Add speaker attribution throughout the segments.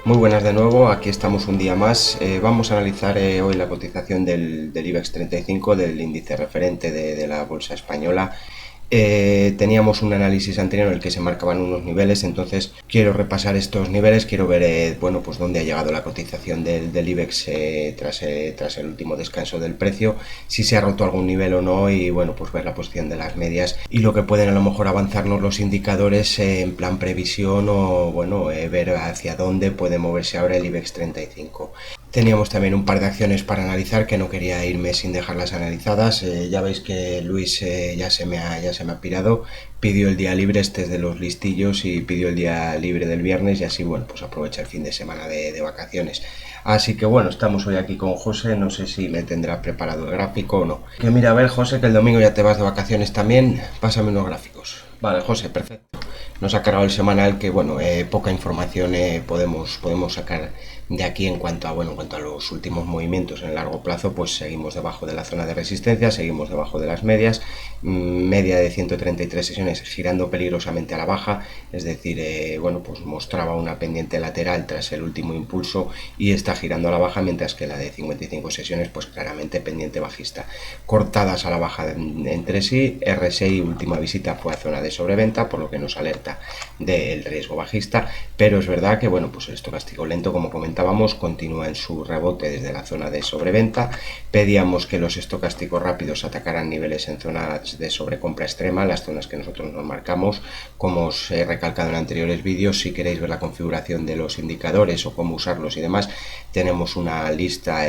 Speaker 1: Muy buenas de nuevo, aquí estamos un día más. Vamos a analizar hoy la cotización del IBEX 35, del índice referente de la bolsa española. Teníamos un análisis anterior en el que se marcaban unos niveles, entonces quiero repasar estos niveles, quiero ver bueno, pues dónde ha llegado la cotización del IBEX tras el último descanso del precio, si se ha roto algún nivel o no, y bueno, pues ver la posición de las medias y lo que pueden a lo mejor avanzarnos los indicadores en plan previsión o bueno, ver hacia dónde puede moverse ahora el IBEX 35. Teníamos también un par de acciones para analizar que no quería irme sin dejarlas analizadas. Ya veis que Luis ya se me ha pirado, pidió el día libre, este es de los listillos, y pidió el día libre del viernes y así, bueno, pues aprovecha el fin de semana de vacaciones. Así que bueno, estamos hoy aquí con José, no sé si me tendrá preparado el gráfico o no. Que mira, a ver, José, que el domingo ya te vas de vacaciones también, pásame unos gráficos. Vale, José, perfecto. Nos ha cargado el semanal que, bueno, poca información podemos sacar de aquí en cuanto a, bueno, en cuanto a los últimos movimientos en el largo plazo, pues seguimos debajo de la zona de resistencia, seguimos debajo de las medias, media de 133 sesiones girando peligrosamente a la baja, es decir, bueno, pues mostraba una pendiente lateral tras el último impulso y está girando a la baja, mientras que la de 55 sesiones, pues claramente pendiente bajista. Cortadas a la baja entre sí, RSI última visita fue a zona de sobreventa, por lo que nos alerta del riesgo bajista, pero es verdad que, bueno, pues el estocástico lento, como comentábamos, continúa en su rebote desde la zona de sobreventa. Pedíamos que los estocásticos rápidos atacaran niveles en zonas de sobrecompra extrema, las zonas que nosotros nos marcamos, como os he recalcado en anteriores vídeos. Si queréis ver la configuración de los indicadores o cómo usarlos y demás, tenemos una lista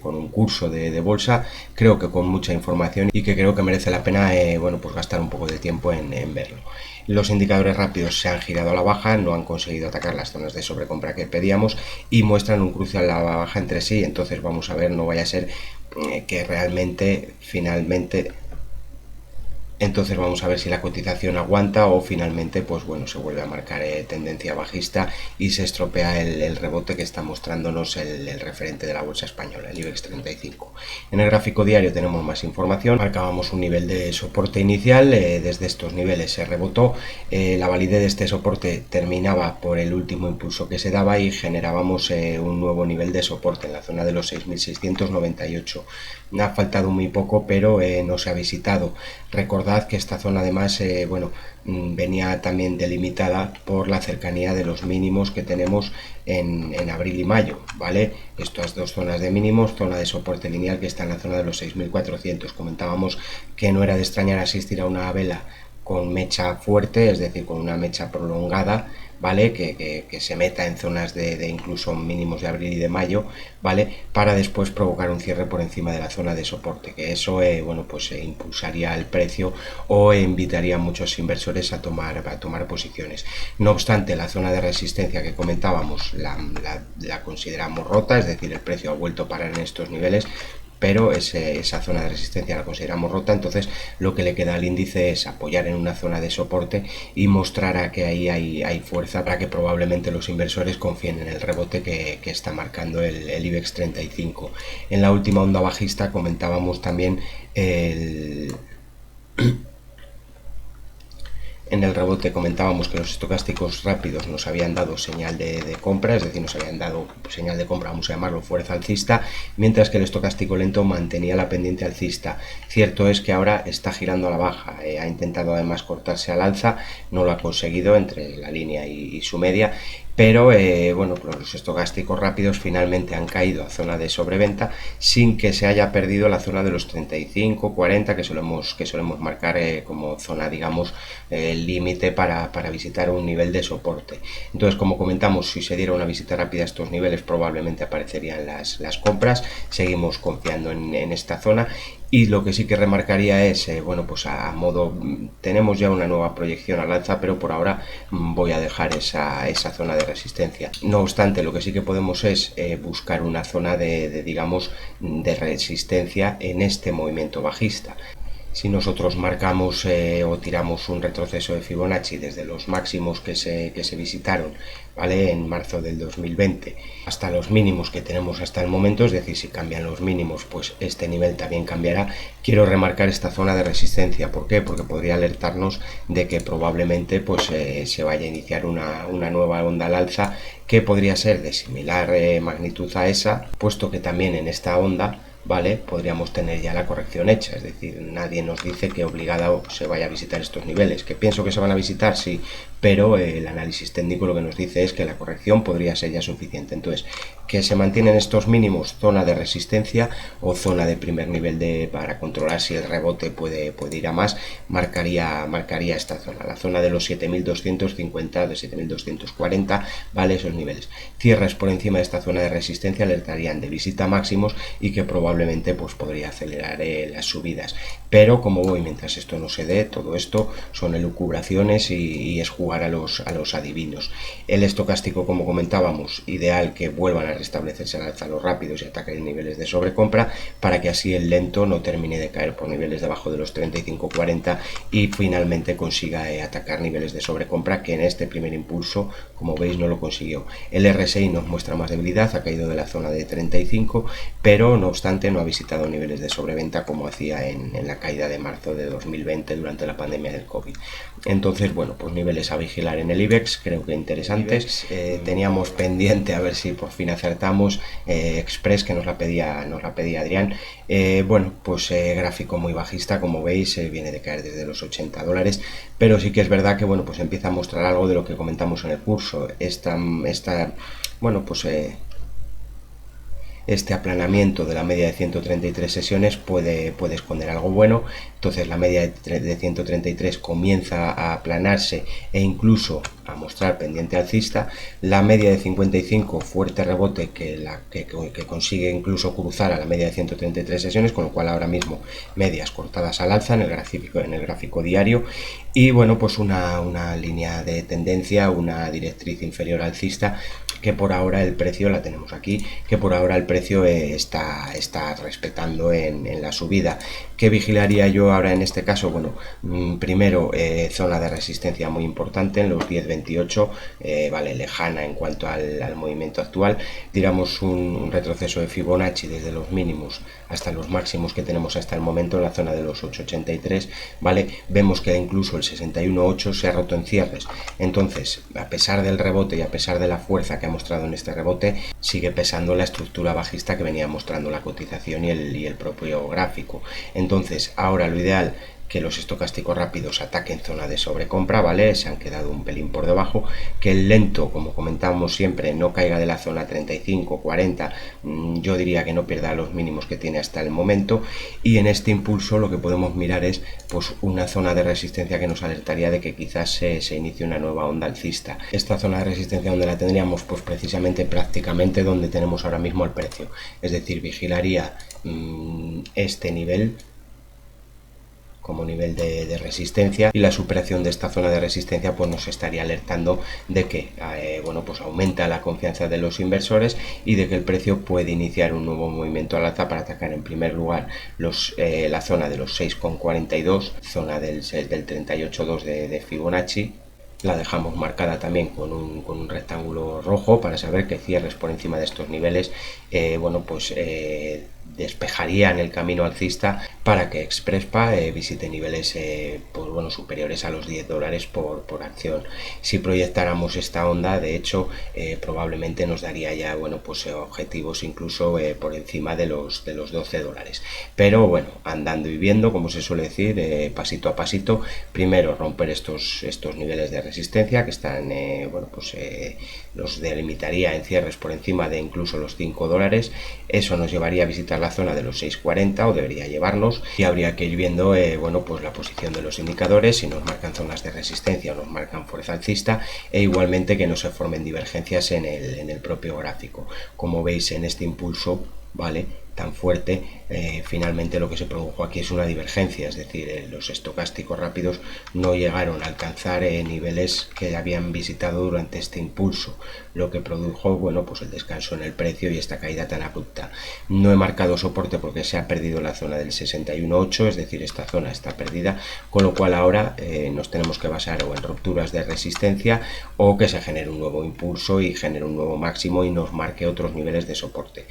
Speaker 1: con un curso de bolsa, creo que con mucha información y que creo que merece la pena bueno, pues gastar un poco de tiempo en verlo. Los indicadores rápidos se han girado a la baja, no han conseguido atacar las zonas de sobrecompra que pedíamos y muestran un cruce a la baja entre sí. Entonces vamos a ver, no vaya a ser que realmente finalmente, entonces vamos a ver si la cotización aguanta o finalmente, pues bueno, se vuelve a marcar tendencia bajista y se estropea el rebote que está mostrándonos el referente de la bolsa española, el IBEX 35. En el gráfico diario tenemos más información. Marcábamos un nivel de soporte inicial, desde estos niveles se rebotó, la validez de este soporte terminaba por el último impulso que se daba y generábamos un nuevo nivel de soporte en la zona de los 6.698. Ha faltado muy poco, pero no se ha visitado. Recordad que esta zona además, bueno, venía también delimitada por la cercanía de los mínimos que tenemos en abril y mayo, ¿vale? Estas dos zonas de mínimos, zona de soporte lineal que está en la zona de los 6.400. Comentábamos que no era de extrañar asistir a una vela con mecha fuerte, es decir, con una mecha prolongada, ¿vale? Que se meta en zonas de incluso mínimos de abril y de mayo, ¿vale? Para después provocar un cierre por encima de la zona de soporte, que eso, bueno, pues impulsaría el precio o invitaría a muchos inversores a tomar posiciones. No obstante, la zona de resistencia que comentábamos la consideramos rota, es decir, el precio ha vuelto a parar en estos niveles, pero esa zona de resistencia la consideramos rota. Entonces lo que le queda al índice es apoyar en una zona de soporte y mostrar a que ahí hay fuerza para que probablemente los inversores confíen en el rebote que está marcando el IBEX 35. En la última onda bajista comentábamos también en el rebote comentábamos que los estocásticos rápidos nos habían dado señal de compra, es decir, nos habían dado señal de compra, vamos a llamarlo fuerza alcista, mientras que el estocástico lento mantenía la pendiente alcista. Cierto es que ahora está girando a la baja, ha intentado además cortarse al alza, no lo ha conseguido entre la línea y su media, pero bueno, pues los estocásticos rápidos finalmente han caído a zona de sobreventa sin que se haya perdido la zona de los 35-40 que solemos marcar como zona, digamos, límite para visitar un nivel de soporte. Entonces, como comentamos, si se diera una visita rápida a estos niveles probablemente aparecerían las compras. Seguimos confiando en esta zona. Y lo que sí que remarcaría es, bueno, pues a modo, tenemos ya una nueva proyección al alza, pero por ahora voy a dejar esa zona de resistencia. No obstante, lo que sí que podemos es buscar una zona digamos, de resistencia en este movimiento bajista. Si nosotros marcamos o tiramos un retroceso de Fibonacci desde los máximos que se visitaron, ¿vale?, en marzo del 2020 hasta los mínimos que tenemos hasta el momento, es decir, si cambian los mínimos, pues este nivel también cambiará. Quiero remarcar esta zona de resistencia. ¿Por qué? Porque podría alertarnos de que probablemente pues se vaya a iniciar una nueva onda al alza, que podría ser de similar magnitud a esa, puesto que también en esta onda, ¿vale?, podríamos tener ya la corrección hecha. Es decir, nadie nos dice que obligado se vaya a visitar estos niveles. ¿Que pienso que se van a visitar? Sí, pero el análisis técnico lo que nos dice es que la corrección podría ser ya suficiente. Entonces, que se mantienen estos mínimos, zona de resistencia o zona de primer nivel para controlar si el rebote puede ir a más, marcaría esta zona, la zona de los 7.250, de 7.240, ¿vale?, esos niveles. Cierres por encima de esta zona de resistencia alertarían de visita máximos y que probablemente pues podría acelerar las subidas. Pero como voy, mientras esto no se dé, todo esto son elucubraciones y es jugar a los adivinos. El estocástico, como comentábamos, ideal que vuelvan a restablecerse al alza los rápidos y ataquen niveles de sobrecompra, para que así el lento no termine de caer por niveles debajo de los 35-40 y finalmente consiga atacar niveles de sobrecompra, que en este primer impulso, como veis, no lo consiguió. El RSI nos muestra más debilidad, ha caído de la zona de 35, pero no obstante no ha visitado niveles de sobreventa como hacía en la caída de marzo de 2020 durante la pandemia del COVID. Entonces, bueno, pues niveles a vigilar en el IBEX, creo que interesantes. Teníamos pendiente a ver si por fin acertamos Express, que nos la pedía Adrián. Bueno, pues gráfico muy bajista, como veis, viene de caer desde los $80, pero sí que es verdad que, bueno, pues empieza a mostrar algo de lo que comentamos en el curso. Bueno, pues este aplanamiento de la media de 133 sesiones puede esconder algo bueno. Entonces la media de 133 comienza a aplanarse e incluso a mostrar pendiente alcista. La media de 55, fuerte rebote que consigue incluso cruzar a la media de 133 sesiones, con lo cual ahora mismo medias cortadas al alza en el gráfico diario. Y bueno, pues una línea de tendencia, una directriz inferior alcista, que por ahora el precio, la tenemos aquí, que por ahora el precio está respetando en la subida. ¿Qué vigilaría yo ahora en este caso? Bueno, primero zona de resistencia muy importante en los 10.28, vale, lejana en cuanto al movimiento actual. Tiramos un retroceso de Fibonacci desde los mínimos hasta los máximos que tenemos hasta el momento en la zona de los 8.83, vale. Vemos que incluso el 61.8 se ha roto en cierres. Entonces, a pesar del rebote y a pesar de la fuerza que ha mostrado en este rebote, sigue pesando la estructura bajista que venía mostrando la cotización y el propio gráfico. Entonces, ahora lo ideal, que los estocásticos rápidos ataquen zona de sobrecompra, ¿vale? Se han quedado un pelín por debajo, que el lento, como comentábamos siempre, no caiga de la zona 35-40, yo diría que no pierda los mínimos que tiene hasta el momento, y en este impulso lo que podemos mirar es pues una zona de resistencia que nos alertaría de que quizás se inicie una nueva onda alcista. Esta zona de resistencia, donde la tendríamos, pues precisamente prácticamente donde tenemos ahora mismo el precio, es decir, vigilaría este nivel como nivel de resistencia, y la superación de esta zona de resistencia pues nos estaría alertando de que bueno, pues aumenta la confianza de los inversores y de que el precio puede iniciar un nuevo movimiento al alza para atacar en primer lugar la zona de los 6,42, zona del 38.2 de Fibonacci. La dejamos marcada también con un rectángulo rojo para saber que cierres por encima de estos niveles bueno, pues despejarían el camino alcista para que Exprespa visite niveles pues bueno, superiores a los $10 por acción. Si proyectáramos esta onda, de hecho, probablemente nos daría ya, bueno, pues objetivos incluso por encima de los $12. Pero bueno, andando y viendo, como se suele decir, pasito a pasito. Primero romper estos niveles de resistencia que están, bueno, pues los delimitaría en cierres por encima de incluso los $5. Eso nos llevaría a visitar la zona de los 6,40, o debería llevarnos, y habría que ir viendo bueno, pues la posición de los indicadores, si nos marcan zonas de resistencia o nos marcan fuerza alcista, e igualmente que no se formen divergencias en el propio gráfico. Como veis, en este impulso, vale, tan fuerte, finalmente lo que se produjo aquí es una divergencia, es decir, los estocásticos rápidos no llegaron a alcanzar niveles que habían visitado durante este impulso, lo que produjo, bueno, pues el descanso en el precio y esta caída tan abrupta. No he marcado soporte porque se ha perdido la zona del 61.8, es decir, esta zona está perdida, con lo cual ahora nos tenemos que basar o en rupturas de resistencia o que se genere un nuevo impulso y genere un nuevo máximo y nos marque otros niveles de soporte.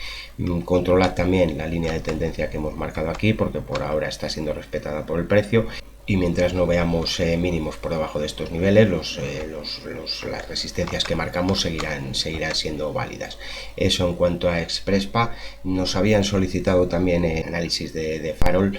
Speaker 1: Controlad también la línea de tendencia que hemos marcado aquí porque por ahora está siendo respetada por el precio. Y mientras no veamos mínimos por debajo de estos niveles, las resistencias que marcamos seguirán siendo válidas. Eso en cuanto a Exprespa. Nos habían solicitado también análisis de Farol.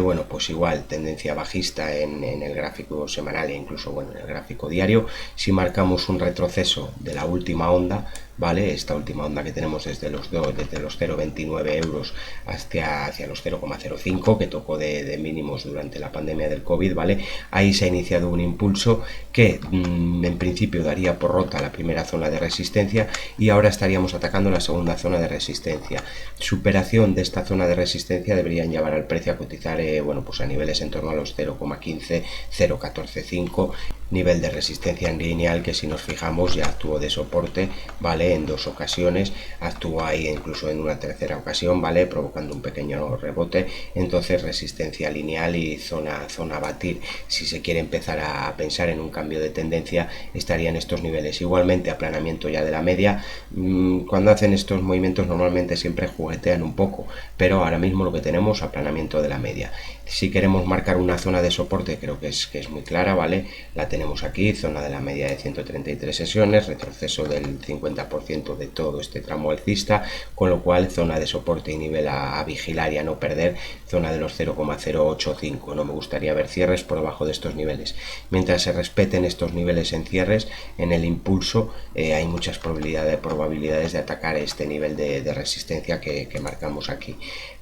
Speaker 1: Bueno, pues igual, tendencia bajista en el gráfico semanal e incluso bueno, en el gráfico diario. Si marcamos un retroceso de la última onda, ¿vale? Esta última onda que tenemos desde los 0,29 euros hacia los 0,05 que tocó de mínimos durante la pandemia del COVID, ¿vale? Ahí se ha iniciado un impulso que en principio daría por rota la primera zona de resistencia y ahora estaríamos atacando la segunda zona de resistencia. Superación de esta zona de resistencia deberían llevar al precio a cotizar bueno, pues a niveles en torno a los 0,15, 0,145, nivel de resistencia en lineal que si nos fijamos ya actuó de soporte, ¿vale? En dos ocasiones, actuó ahí incluso en una tercera ocasión, ¿vale? Provocando un pequeño rebote, entonces resistencia lineal y zona a batir. Si se quiere empezar a pensar en un cambio de tendencia, estaría en estos niveles. Igualmente aplanamiento ya de la media. Cuando hacen estos movimientos normalmente siempre juguetean un poco, pero ahora mismo lo que tenemos aplanamiento de la media. Si queremos marcar una zona de soporte, creo que es muy clara, ¿vale? La tenemos aquí, zona de la media de 133 sesiones, retroceso del 50% de todo este tramo alcista, con lo cual zona de soporte y nivel a vigilar y a no perder, zona de los 0,085. No me gustaría ver cierres por debajo de estos niveles. Mientras se respeten estos niveles en cierres, en el impulso hay muchas probabilidades de atacar este nivel de resistencia que marcamos aquí.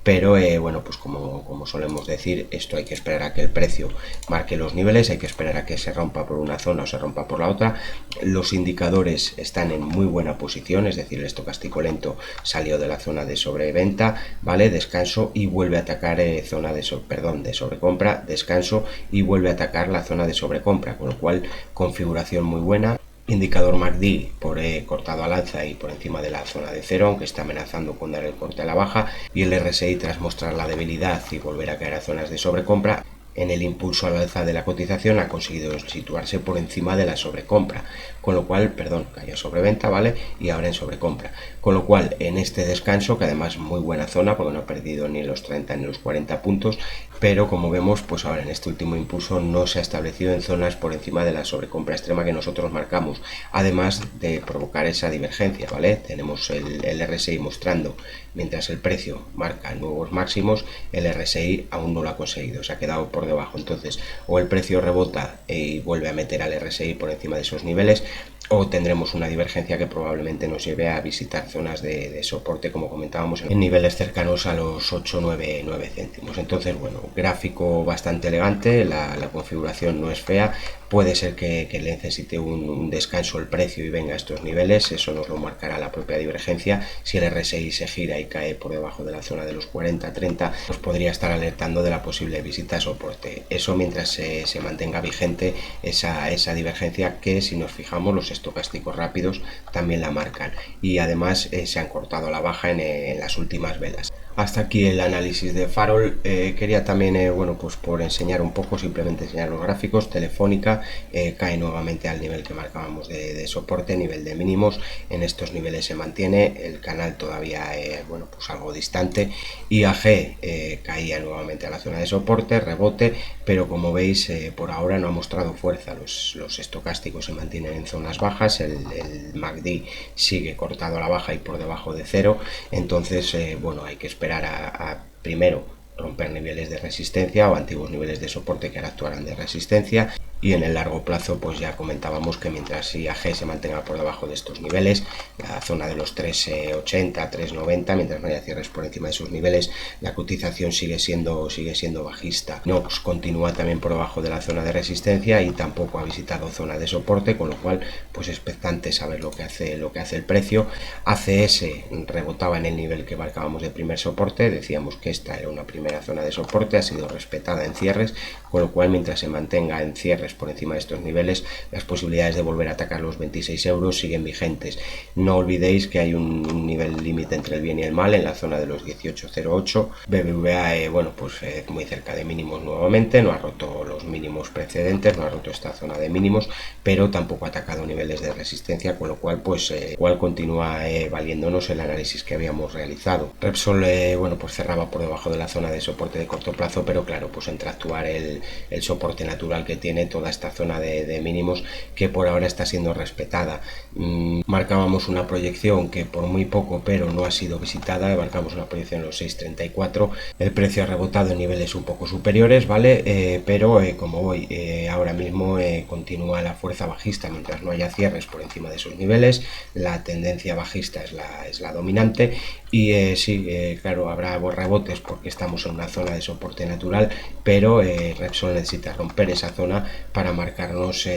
Speaker 1: Pero bueno, pues como solemos decir, esto hay que esperar a que el precio marque los niveles, hay que esperar a que se rompa por una zona o se rompa por la otra. Los indicadores están en muy buena posición, es decir, el estocástico lento salió de la zona de sobreventa, ¿vale? Descanso y vuelve a atacar zona de sobrecompra, descanso y vuelve a atacar la zona de sobrecompra, con lo cual configuración muy buena. Indicador MACD por cortado al alza y por encima de la zona de cero, aunque está amenazando con dar el corte a la baja, y el RSI tras mostrar la debilidad y volver a caer a zonas de sobrecompra, en el impulso al alza de la cotización ha conseguido situarse por encima de la sobrecompra, con lo cual, cayó sobreventa, ¿vale? Y ahora en sobrecompra, con lo cual en este descanso, que además muy buena zona, porque no ha perdido ni los 30 ni los 40 puntos, pero como vemos, pues ahora en este último impulso no se ha establecido en zonas por encima de la sobrecompra extrema que nosotros marcamos, además de provocar esa divergencia, ¿vale? Tenemos el RSI mostrando, mientras el precio marca nuevos máximos, el RSI aún no lo ha conseguido, se ha quedado por debajo. Entonces, o el precio rebota y vuelve a meter al RSI por encima de esos niveles, o tendremos una divergencia que probablemente nos lleve a visitar zonas de soporte, como comentábamos, en niveles cercanos a los 8,99 céntimos. Entonces, bueno, gráfico bastante elegante, la configuración no es fea, puede ser que necesite un descanso el precio y venga a estos niveles, eso nos lo marcará la propia divergencia. Si el RSI se gira y cae por debajo de la zona de los 40-30, nos podría estar alertando de la posible visita a soporte. Eso mientras se mantenga vigente esa divergencia que, si nos fijamos, los estocásticos rápidos también la marcan y además se han cortado a la baja en las últimas velas. Hasta aquí el análisis de Farol. Quería también, bueno, pues por enseñar un poco, simplemente enseñar los gráficos. Telefónica cae nuevamente al nivel que marcábamos de soporte, nivel de mínimos. En estos niveles se mantiene, el canal todavía, bueno, pues algo distante. IAG caía nuevamente a la zona de soporte, rebote, pero como veis, por ahora no ha mostrado fuerza. Los estocásticos se mantienen en zonas bajas, el MACD sigue cortado a la baja y por debajo de cero. Entonces, bueno, hay que esperar a primero romper niveles de resistencia o antiguos niveles de soporte que ahora actuarán de resistencia y en el largo plazo pues ya comentábamos que mientras IAG se mantenga por debajo de estos niveles, la zona de los 3,80, 3,90, mientras no haya cierres por encima de sus niveles, la cotización sigue siendo bajista. No pues continúa también por debajo de la zona de resistencia y tampoco ha visitado zona de soporte, con lo cual pues expectante saber lo que hace el precio. ACS rebotaba en el nivel que marcábamos de primer soporte, decíamos que esta era una primera zona de soporte, ha sido respetada en cierres, con lo cual mientras se mantenga en cierres por encima de estos niveles, las posibilidades de volver a atacar los 26 euros siguen vigentes. No olvidéis que hay un nivel límite entre el bien y el mal en la zona de los 18,08. BBVA muy cerca de mínimos nuevamente, no ha roto los mínimos precedentes, no ha roto esta zona de mínimos, pero tampoco ha atacado niveles de resistencia, con lo cual continúa valiéndonos el análisis que habíamos realizado. Repsol cerraba por debajo de la zona de soporte de corto plazo, pero claro, pues entra a actuar el soporte natural que tiene toda esta zona de mínimos, que por ahora está siendo respetada. Marcábamos una proyección que por muy poco pero no ha sido visitada, marcamos una proyección en los 6,34, el precio ha rebotado en niveles un poco superiores, ¿vale? Pero como voy ahora mismo continúa la fuerza bajista mientras no haya cierres por encima de esos niveles, la tendencia bajista es la dominante y claro, habrá rebotes porque estamos en una zona de soporte natural, pero Repsol necesita romper esa zona para marcarnos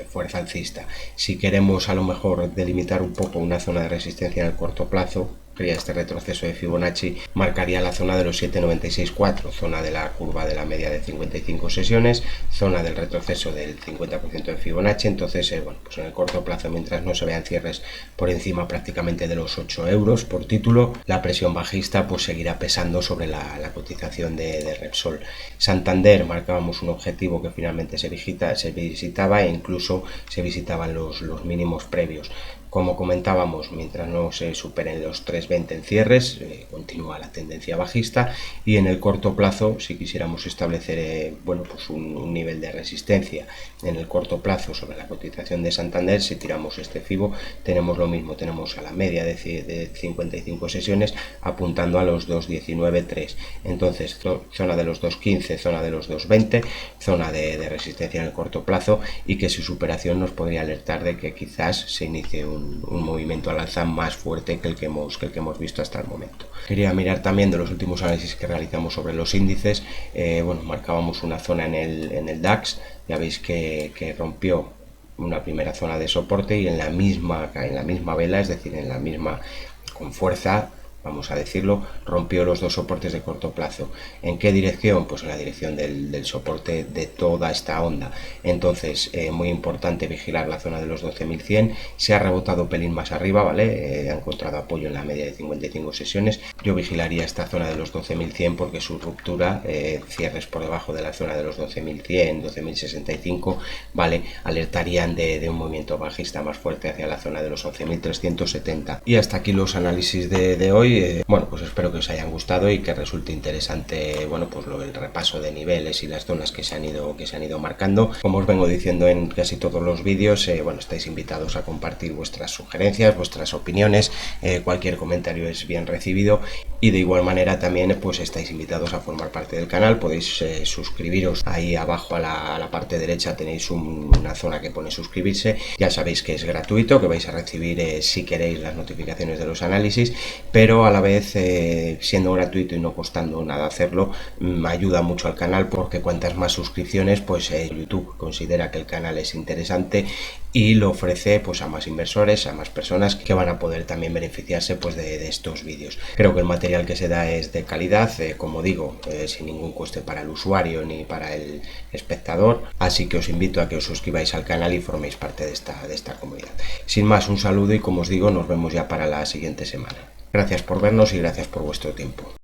Speaker 1: fuerza alcista. Si queremos a lo mejor delimitar un poco una zona de resistencia en el corto plazo, este retroceso de Fibonacci marcaría la zona de los 7,96,4, zona de la curva de la media de 55 sesiones, zona del retroceso del 50% de Fibonacci. Entonces en el corto plazo, mientras no se vean cierres por encima prácticamente de los 8 euros por título, la presión bajista pues seguirá pesando sobre la cotización de Repsol. Santander marcábamos un objetivo que finalmente se visitaba e incluso se visitaban los mínimos previos. Como comentábamos, mientras no se superen los 3,20 en cierres, continúa la tendencia bajista, y en el corto plazo, si quisiéramos establecer un nivel de resistencia en el corto plazo sobre la cotización de Santander, si tiramos este FIBO, tenemos lo mismo, tenemos a la media de 55 sesiones apuntando a los 2,19,3. Entonces, zona de los 2,15, zona de los 2,20, zona de resistencia en el corto plazo, y que su superación nos podría alertar de que quizás se inicie un movimiento al alza más fuerte que el que hemos visto hasta el momento. Quería mirar también de los últimos análisis que realizamos sobre los índices. Marcábamos una zona en el DAX, ya veis que rompió una primera zona de soporte y en la misma vela, es decir, con fuerza, vamos a decirlo, rompió los dos soportes de corto plazo. ¿En qué dirección? Pues en la dirección del soporte de toda esta onda. Entonces, muy importante vigilar la zona de los 12.100. Se ha rebotado pelín más arriba, ¿vale? Ha encontrado apoyo en la media de 55 sesiones. Yo vigilaría esta zona de los 12.100 porque su ruptura, cierres por debajo de la zona de los 12.100, 12.065, ¿vale? Alertarían de un movimiento bajista más fuerte hacia la zona de los 11.370. Y hasta aquí los análisis de hoy. Pues espero que os hayan gustado y que resulte interesante el repaso de niveles y las zonas que se han ido marcando. Como os vengo diciendo en casi todos los vídeos, estáis invitados a compartir vuestras sugerencias, vuestras opiniones, cualquier comentario es bien recibido, y de igual manera también pues estáis invitados a formar parte del canal. Podéis suscribiros ahí abajo a la parte derecha, tenéis una zona que pone suscribirse. Ya sabéis que es gratuito, que vais a recibir si queréis las notificaciones de los análisis, pero a la vez siendo gratuito y no costando nada hacerlo, ayuda mucho al canal, porque cuantas más suscripciones pues YouTube considera que el canal es interesante y lo ofrece pues a más inversores, a más personas que van a poder también beneficiarse pues de estos vídeos. Creo que el material que se da es de calidad, como digo, sin ningún coste para el usuario ni para el espectador, así que os invito a que os suscribáis al canal y forméis parte de esta comunidad. Sin más, un saludo y como os digo, nos vemos ya para la siguiente semana. Gracias por vernos y gracias por vuestro tiempo.